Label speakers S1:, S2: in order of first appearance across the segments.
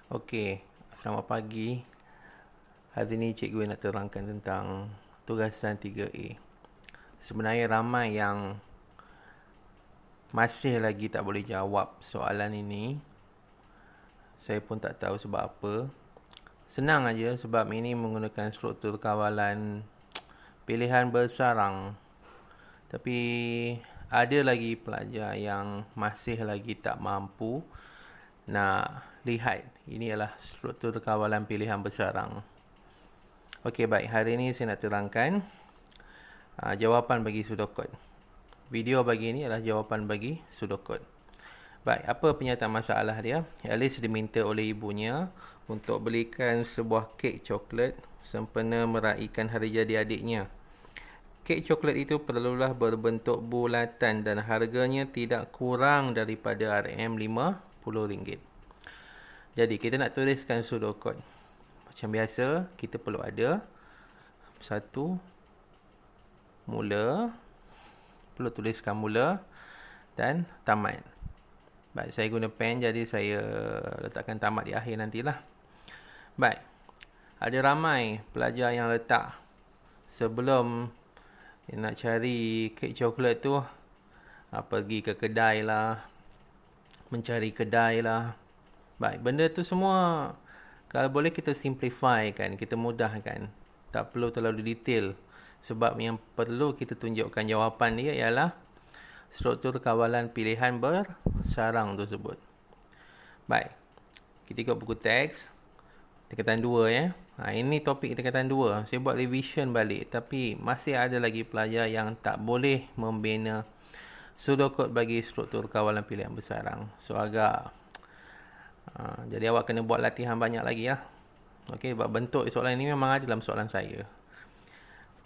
S1: Okey, selamat pagi. Hari ni cikgu nak terangkan tentang tugasan 3A. Sebenarnya ramai yang masih lagi tak boleh jawab soalan ini. Saya pun tak tahu sebab apa. Senang aja sebab ini menggunakan struktur kawalan pilihan bersarang. Tapi ada lagi pelajar yang masih lagi tak mampu nak lihat. Ini adalah struktur kawalan pilihan bersarang. Okey, baik. Hari ini saya nak terangkan jawapan bagi pseudocode. Video bagi ini adalah jawapan bagi pseudocode. Baik, apa penyataan masalah dia? Alice diminta oleh ibunya untuk belikan sebuah kek coklat sempena meraihkan hari jadi adiknya. Kek coklat itu perlulah berbentuk bulatan dan harganya tidak kurang daripada RM50. Jadi, kita nak tuliskan pseudocode. Macam biasa, kita perlu ada satu mula, perlu tuliskan mula dan tamat. Baik, saya guna pen, jadi saya letakkan tamat di akhir nantilah. Baik, ada ramai pelajar yang letak sebelum nak cari kek coklat tu, pergi ke kedai lah, mencari kedai lah. Baik, benda tu semua kalau boleh kita simplify kan, kita mudahkan. Tak perlu terlalu detail. Sebab yang perlu kita tunjukkan jawapan dia ialah struktur kawalan pilihan bersarang tersebut. Baik, kita ikut buku teks tingkatan 2 ya. Ini topik tingkatan 2. Saya buat revision balik, tapi masih ada lagi pelajar yang tak boleh membina pseudocode bagi struktur kawalan pilihan bersarang. So agak jadi awak kena buat latihan banyak lagi ya. Okey, sebab bentuk soalan ini memang ada dalam soalan saya.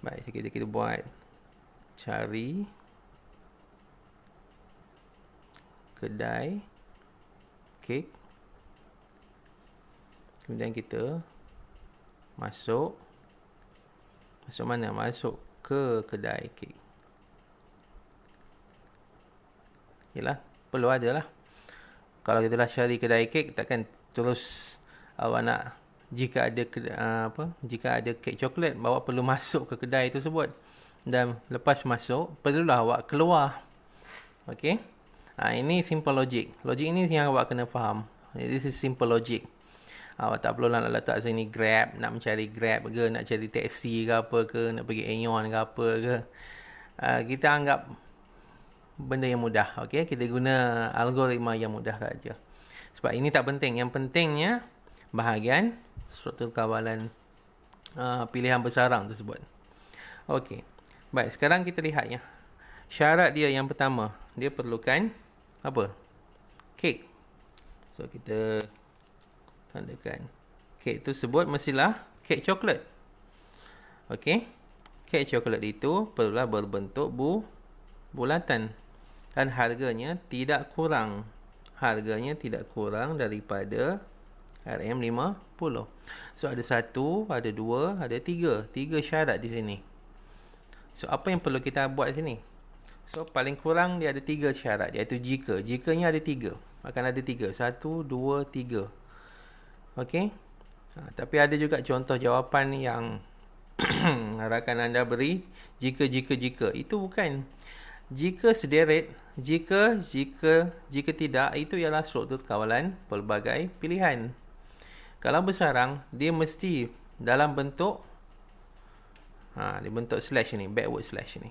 S1: Baik, kita buat cari kedai kek. Kemudian kita masuk mana? Masuk ke kedai kek. Yalah, perlu ada lah. Kalau kita dah cari kedai kek, takkan terus awak nak jika ada kek coklat, awak perlu masuk ke kedai tersebut. Dan lepas masuk, perlulah awak keluar. Okey? Ini simple logic. Logic ini yang awak kena faham. This is simple logic. Awak tak perlu nak letak sini Grab, nak mencari Grab ke, nak cari taksi ke apa ke, nak pergi Aeon ke apa ke. Kita anggap benda yang mudah. Okey, kita guna algoritma yang mudah saja. Sebab ini tak penting. Yang pentingnya bahagian struktur kawalan pilihan bersarang tersebut. Okey. Baik, sekarang kita lihat ya. Syarat dia yang pertama, dia perlukan apa? Kek. So kita tandakan. Kek tersebut mestilah kek coklat. Okey. Kek coklat itu perlulah berbentuk bulatan dan harganya tidak kurang daripada RM50. So ada 1, ada 2, ada 3. 3 syarat di sini. So apa yang perlu kita buat sini? So paling kurang dia ada 3 syarat, iaitu jika. Jikanya ada 3. Akan ada 3. 1, 2, 3. Okey. Tapi ada juga contoh jawapan yang rakan anda beri jika. Itu bukan. Jika sederet, jika tidak, itu ialah struktur kawalan pelbagai pilihan. Kalau bersarang, dia mesti dalam bentuk dia bentuk slash ni, backward slash ni.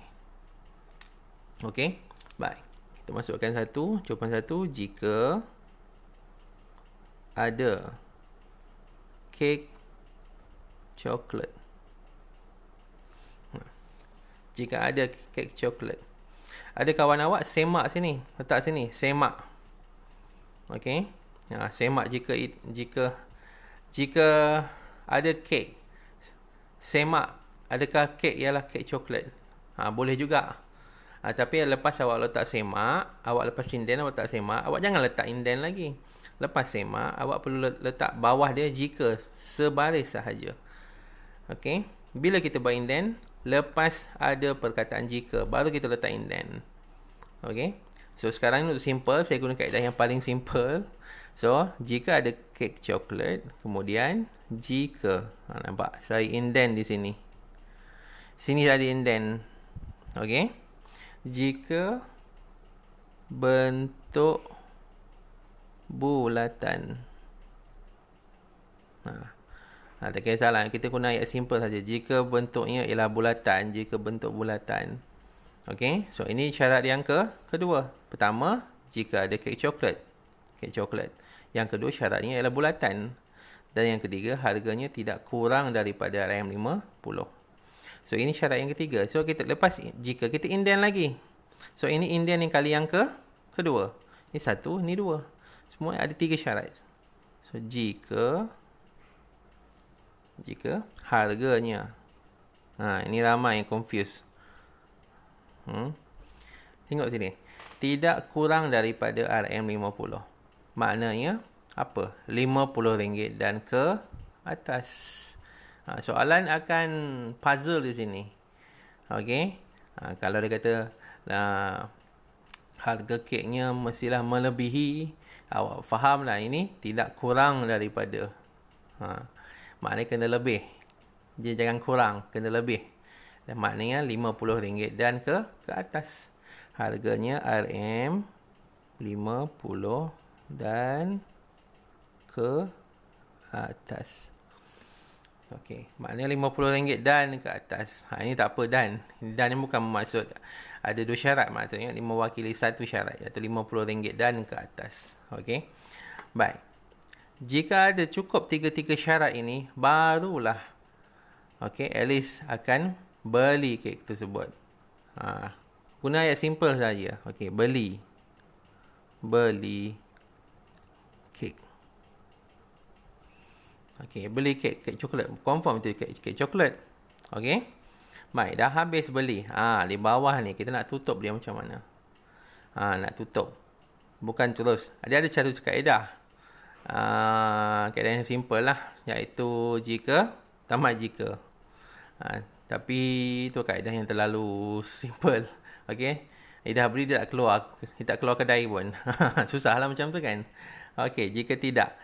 S1: Okey, baik. Kita masukkan jawapan 1, jika ada kek coklat. Jika ada kek coklat. Ada kawan awak semak sini, letak sini, semak. Okey. Semak jika ada kek. Semak, adakah kek ialah kek coklat? Boleh juga. Tapi lepas awak letak semak, awak lepas inden awak letak semak, awak jangan letak inden lagi. Lepas semak, awak perlu letak bawah dia jika, sebaris sahaja. Okey. Bila kita buat inden, lepas ada perkataan jika, baru kita letak inden. Okey. So sekarang untuk simple, saya guna kaedah yang paling simple. So, jika ada kek coklat, kemudian jika, nampak? Saya indent di sini. Sini ada indent. Okey. Jika bentuk bulatan. Tak kisahlah, kita guna ayat simple saja. Jika bentuknya ialah bulatan, jika bentuk bulatan. Okey, so ini syarat yang kedua. Pertama, jika ada kek coklat. Kek coklat. Yang kedua, syaratnya ialah bulatan. Dan yang ketiga, harganya tidak kurang daripada RM50. So, ini syarat yang ketiga. So, kita lepas, jika kita indent lagi. So, ini indent yang kali yang kedua. Ini satu, ini dua. Semua ada 3 syarat. So, jika harganya. Ini ramai yang confused. Tengok sini. Tidak kurang daripada RM50. Maknanya apa? RM50 dan ke atas. Soalan akan puzzle di sini. Okey. Kalau dia kata harga keknya mestilah melebihi, awak fahamlah ini tidak kurang daripada. Maknanya kena lebih. Dia jangan kurang, kena lebih. Dan maknanya RM50 dan ke atas. Harganya RM50 dan ke atas. Okey, maknanya RM50 dan ke atas. Ini tak apa dan. Dan ni bukan maksud ada 2 syarat, maksudnya ini mewakili 1 syarat, iaitu RM50 dan ke atas. Okey. Baik. Jika ada cukup 3 syarat ini, barulah Alice akan beli kek tersebut. Guna ayat simple saja. Okey, beli kek. Okey, beli kek coklat. Confirm itu kek coklat. Okey. Baik, dah habis beli. Di bawah ni kita nak tutup dia macam mana? Nak tutup. Bukan terus. Ada cara kaedah. Kaedah yang simple lah, iaitu jika tamat jika. Tapi itu kaedah yang terlalu simple. Okey, dah beli dia tak keluar kedai pun. Susahlah macam tu kan. Okey, jika tidak,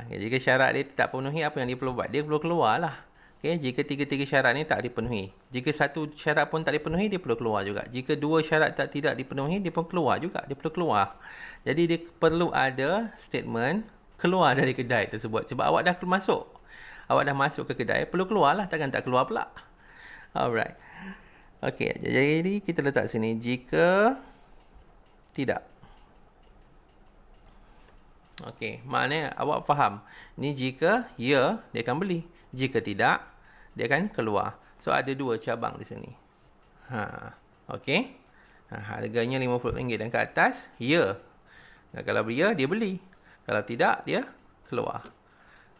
S1: jika syarat dia tak penuhi, apa yang dia perlu buat? Dia perlu keluar lah. Okey, jika 3 syarat ni tak dipenuhi, jika 1 syarat pun tak dipenuhi, dia perlu keluar juga. Jika 2 syarat tidak dipenuhi, dia pun keluar juga. Dia perlu keluar. Jadi dia perlu ada statement keluar dari kedai tersebut. Sebab awak dah masuk. Awak dah masuk ke kedai, perlu keluar lah. Takkan tak keluar pula. Alright. Okey, jadi kita letak sini. Jika tidak. Okey, maknanya awak faham. Ni jika ya, dia akan beli. Jika tidak, dia akan keluar. So, ada 2 cabang di sini. Okey. Harganya RM50 dan ke atas, ya. Kalau ya, dia beli. Kalau tidak, dia keluar.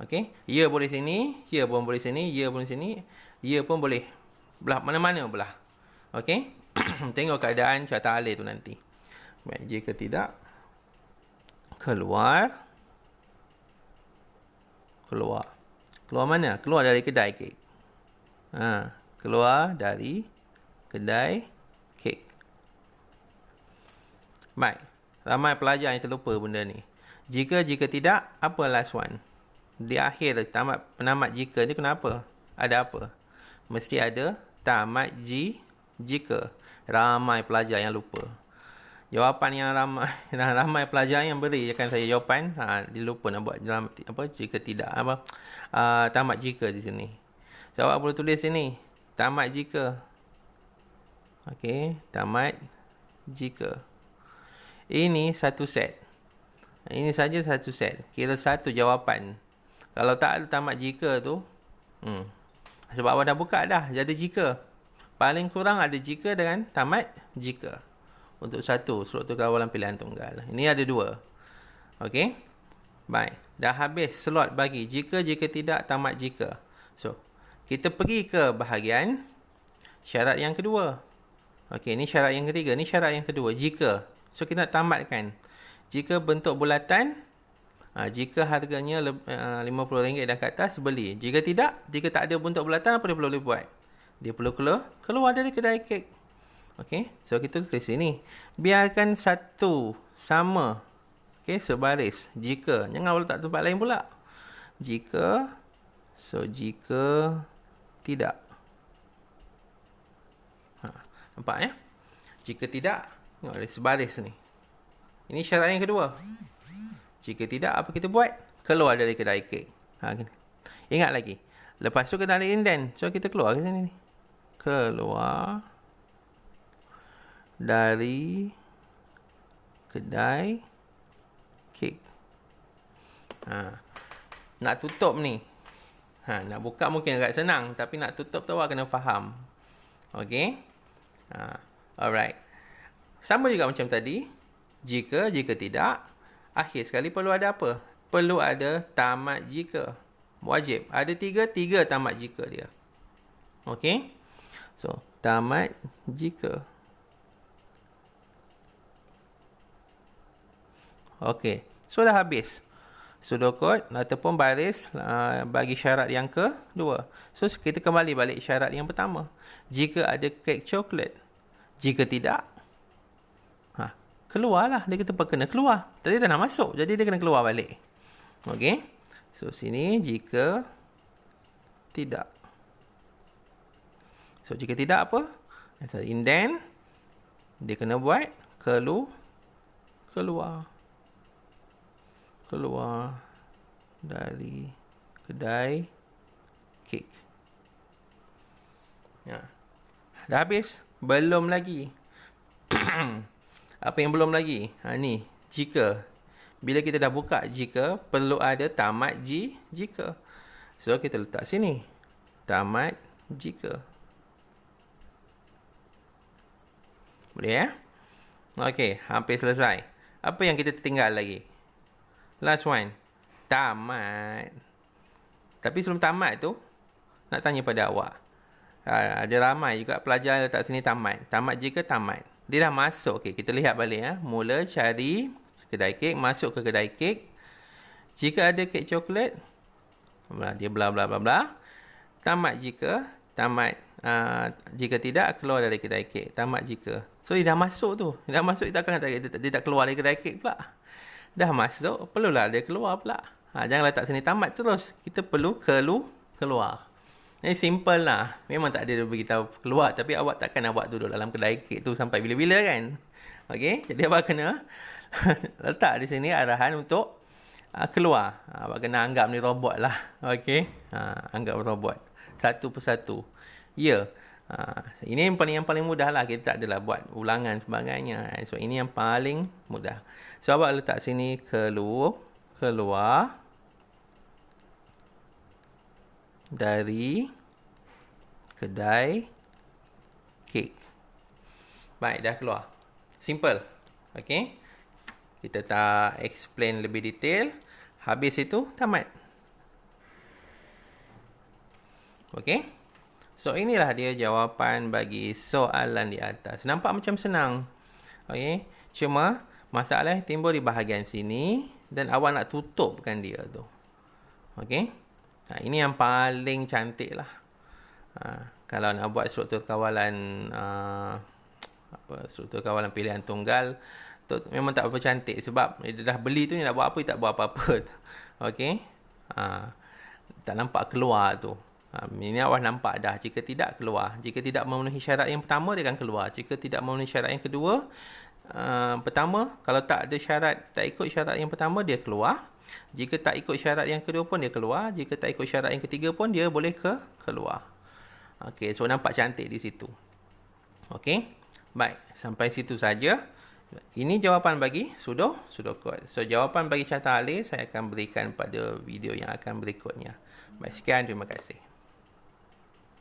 S1: Okey. Ya boleh sini, ya pun boleh sini, ya pun sini, ya pun boleh belah mana-mana belah. Okey. Tengok keadaan carta alih tu nanti. Baik, jika tidak, keluar. Keluar mana? Keluar dari kedai kek. Keluar dari kedai kek. Baik. Ramai pelajar yang terlupa benda ni. Jika tidak, apa last one? Di akhir penamat jika ni kenapa? Ada apa? Mesti ada tamat jika. Ramai pelajar yang lupa. Jawapan yang ramai pelajar yang beri akan saya jawapan, dia lupa nak buat dalam jika tidak tamat jika di sini. So, awak boleh tulis sini tamat jika. Okey, tamat jika. Ini satu set. Ini saja satu set. Kira satu jawapan. Kalau tak ada tamat jika tu, sebab awak dah buka dah, jadi jika. Paling kurang ada jika dengan tamat jika. Untuk satu struktur kawalan pilihan tunggal. Ini ada 2. Okey. Baik. Dah habis slot bagi jika tidak, tamat jika. So, kita pergi ke bahagian syarat yang kedua. Okey, ini syarat yang ketiga. Ini syarat yang kedua. Jika. So, kita nak tamatkan. Jika bentuk bulatan, jika harganya RM50 dan ke atas, beli. Jika tidak, jika tak ada bentuk bulatan, apa dia perlu buat? Dia perlu keluar dari kedai kek. Okey, so kita tulis sini. Biarkan satu sama Okey, sebaris. Jika, jangan letak tempat lain pula. Jika, jika tidak. Nampak ya? Jika tidak, tengok ada sebaris ni. Ini syarat yang kedua. Jika tidak, apa kita buat? Keluar dari kedai kek. Ingat lagi. Lepas tu kena ada indent. So, kita keluar ke sini ni. Keluar dari kedai kek. Nak tutup ni. Nak buka mungkin agak senang. Tapi nak tutup tu awak kena faham. Okay. Alright. Sama juga macam tadi. Jika tidak. Akhir sekali perlu ada apa? Perlu ada tamat jika. Wajib. Ada tiga tamat jika dia. Okay. So, tamat jika. Okay. So, dah habis. Pseudocode ataupun baris bagi syarat yang kedua. So, kita kembali balik syarat yang pertama. Jika ada kek coklat. Jika tidak, keluarlah. Dia kata kena keluar. Tadi dah nak masuk. Jadi, dia kena keluar balik. Okay. So, sini jika tidak. So, jika tidak apa? Indent. Dia kena buat keluar dari kedai kek. Dah habis? Belum lagi. Apa yang belum lagi? Ni, jika. Bila kita dah buka jika, perlu ada tamat jika. So, kita letak sini. Tamat jika. Boleh ya? Okey, hampir selesai. Apa yang kita tinggal lagi? Last one. Tamat. Tapi sebelum tamat tu, nak tanya pada awak. Ada ramai juga pelajar letak sini tamat. Tamat jika tamat. Dia dah masuk. Okey, kita lihat balik ya. Mula cari kedai kek, masuk ke kedai kek. Jika ada kek coklat, dia bla bla bla bla. Tamat jika, jika tidak, keluar dari kedai kek. Tamat jika. So, dia dah masuk tu. Dia dah masuk, dia tak keluar dari kedai kek pula. Dah masuk, perlulah dia keluar pula. Jangan letak sini tamat terus. Kita perlu keluar. Ini simple lah. Memang tak ada dia beritahu keluar. Tapi awak takkan nak buat duduk dalam kedai kek tu sampai bila-bila kan. Okey, jadi awak kena letak di sini arahan untuk keluar. Awak kena anggap ni robot lah. Okey, anggap robot. Satu persatu. Ya. Ini yang paling mudah lah. Kita tak adalah buat ulangan sebagainya. So, ini yang paling mudah. So, awak letak sini keluar dari kedai kek. Baik, dah keluar. Simple. Okay. Kita tak explain lebih detail. Habis itu, tamat. Okay. So, inilah dia jawapan bagi soalan di atas. Nampak macam senang. Okay. Cuma, masalah timbul di bahagian sini. Dan awak nak tutupkan dia tu. Okay. Ini yang paling cantik lah. Kalau nak buat struktur kawalan struktur kawalan pilihan tunggal tu memang tak apa cantik. Sebab dia dah beli tu, dia nak buat apa, dia tak buat apa-apa. Okay. Tak nampak keluar tu. Ini awak nampak dah. Jika tidak, keluar. Jika tidak memenuhi syarat yang pertama, dia akan keluar. Jika tidak memenuhi syarat yang kedua, pertama, kalau tak ada syarat, tak ikut syarat yang pertama, dia keluar. Jika tak ikut syarat yang kedua pun, dia keluar. Jika tak ikut syarat yang ketiga pun, dia boleh keluar. Okey, so nampak cantik di situ. Okey, baik. Sampai situ saja. Ini jawapan bagi pseudocode. So, jawapan bagi carta alih saya akan berikan pada video yang akan berikutnya. Baik, sekian. Terima kasih.